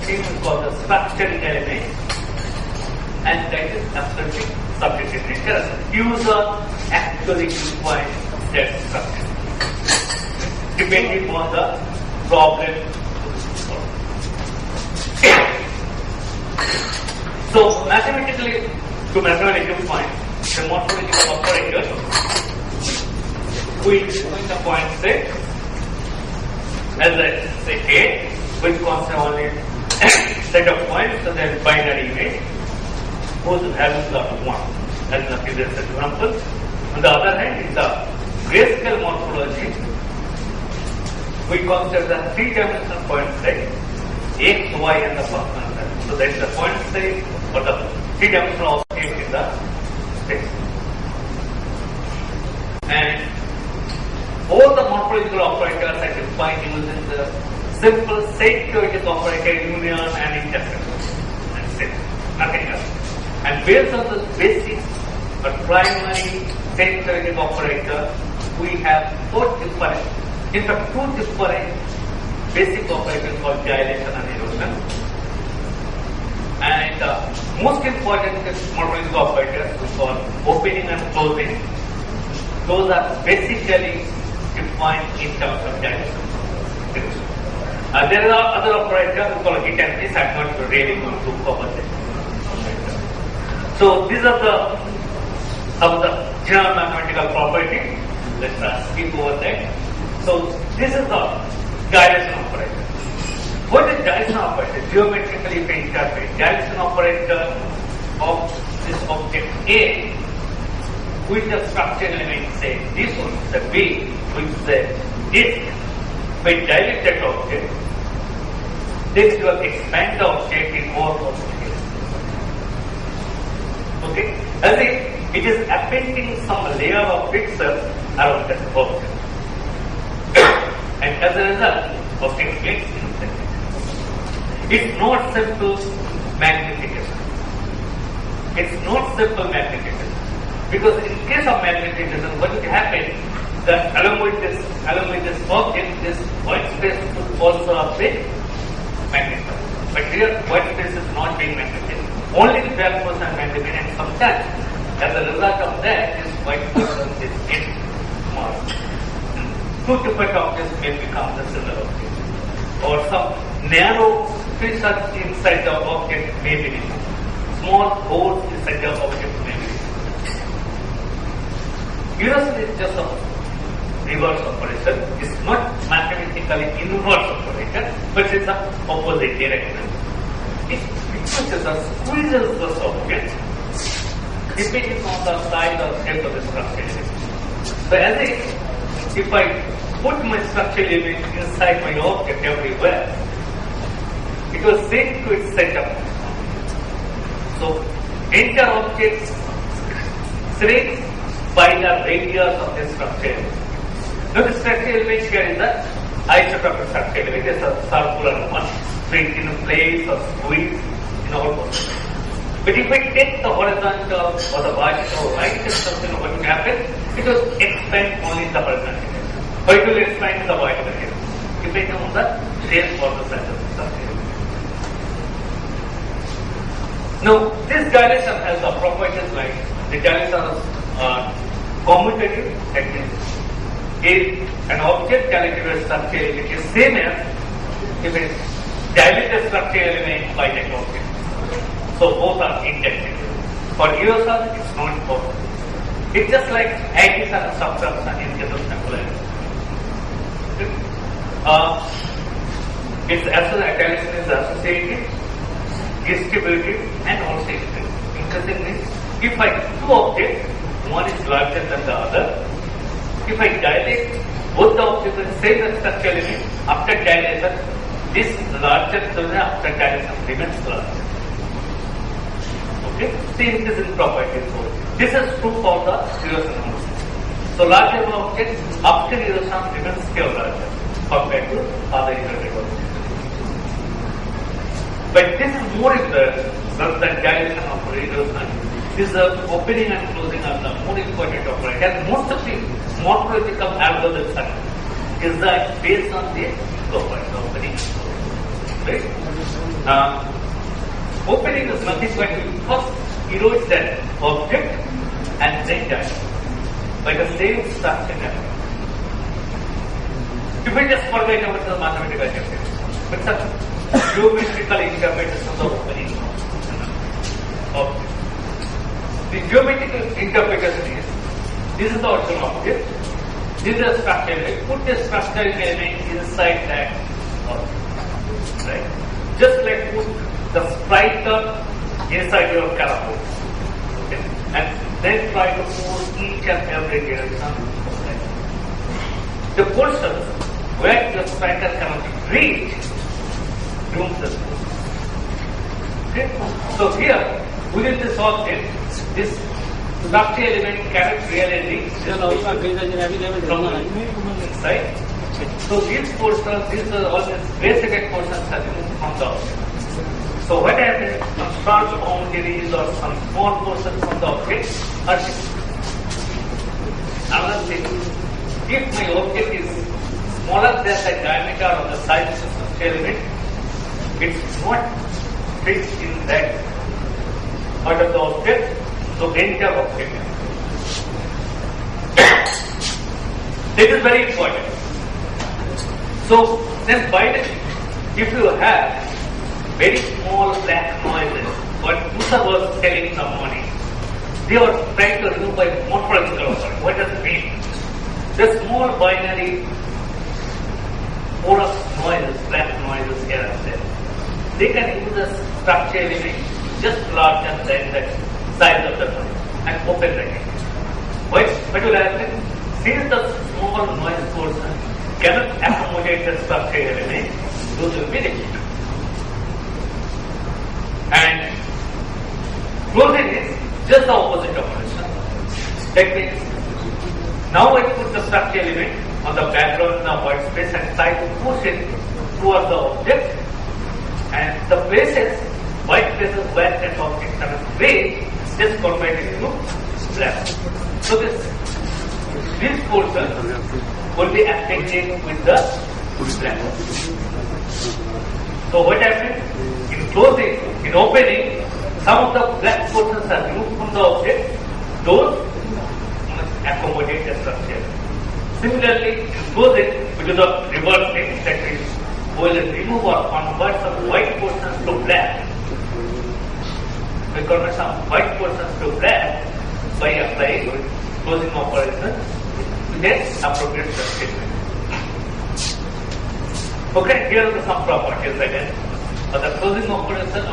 thing is called the structuring element, and that is absolutely subjective nature. User actually defines that structure depending on the problem. So mathematically, to mathematical point, the morphological operator, we define the point set as let's say A, which consists only set of points, so then binary image, whose values are 1, as in the previous example. On the other hand, in the grayscale morphology, we consider the three-dimensional point set, X, Y, and the functional value. So that is the point set or the three-dimensional object in the space. And all the morphological operators are defined using the simple set-theoretic operator union and intersection and set, nothing else. And based on this basic or primary set-theoretic operator, we have two different basic operators called dilation and erosion. And most important morphological operators we call opening and closing. Those are basically defined in terms of dilation. There are other operators we call heat and this. I'm not really going to cover them. So these are some of the general mathematical properties. Let's skip over that. So this is the dilation operator. What is dilation operator? Geometrically, if we interpret dilation operator of this object A with the structure element say this one, the B, with the disk, we dilate that object, this will expand the object in more possibilities. Okay? As if it is appending some layer of pixels around that object. And as a result, object gets inflated. It's not simple magnification. It's not simple magnification. Because in case of magnification, what will happen that along with this object, this white space would also be magnified. But here, white space is not being magnified. Only the 12% magnified, and sometimes, as a result of that, this white space is getting smaller. Two different objects may become the similar object. Or some narrow features inside the object may be removed. Small holes inside the object may be removed. Erosion is just a reverse operation. It's not mathematically inverse operation, but it's the opposite direction. It reduces or squeezes this object depending on the size or shape of the structure element. So as if I put my structure element inside my object everywhere, it will sink to its center. So entire object shrinks by the radius of the structure element. Now the structure element here is the isotropic structure element. It is a circular one, fixed in place or squeezed in all possible. But if I take the horizontal or the vertical right direction, what will happen? It will expand only the horizontal. Or it will expand the vertical here, depending on the shape or the size of the structure. Now, this dilation has the properties like the dilation is commutative, that means if an object dilated with structure element is same as if it dilated structure element by that object. So both are interchangeable. For erosion, it's not important. It's just like addition and subtraction in case of sample element. Its dilation is associated, distributed, and also extended. Interesting means if I two objects, one is larger than the other, if I dilate both the objects with the same structure element, after dilation, this larger after dilation remains larger. Okay? Same is in property. This is true for the erosion also. So larger objects after erosion remains still larger compared to other eroded objects. But this is more important than dilation of erosion. This is the opening and closing are the more important operator. And most of the morphological algorithms is that based on the opening and closing. Right? Opening is nothing but you first erode that object and then die by the same structure. If we just forget about the mathematical definition, but such geometrical interpretation of the opening object. The geometrical interpretation is, this is the original object, this is the structure element, put the structural element inside that object, right? Just like put the striker inside your carapace, okay? And then try to pull each and every direction of that. The portions where the striker cannot reach, dooms the spool. Okay? So here, within this object, this structure element cannot really reach from inside. So these portions, these are all these basic portions are removed from the object. So what happens? Some short boundaries or some small portions from the object are removed. Another thing, if my object is smaller than the diameter or the size of the structure element, it's not fixed in that part of the object, so entire object. This is very important. So then if you have very small black noises, what Musa was telling in the morning, they were trying to remove by morphological order. What does it mean? The small binary porous noises, black noises here and there, they can use a structure element just larger than the size of the noise and open the gate. What will happen? Since the small noise portion cannot accommodate the structure element, those will be removed. And closing is just the opposite operation. Technique. Now I put the structure element on the background in the white space and try to push it towards the object, and the white places where that object cannot reach, just convert it into black. So this portion will be affected with the black. So what happens? In closing, in opening, some of the black portions are removed from the object, those must accommodate the structure. Similarly, in closing, we do the reverse thing, that is, we will remove or convert some white portions to black. We convert some white portions to black by applying closing operation to get appropriate structure. Okay, here are some properties again. The closing operation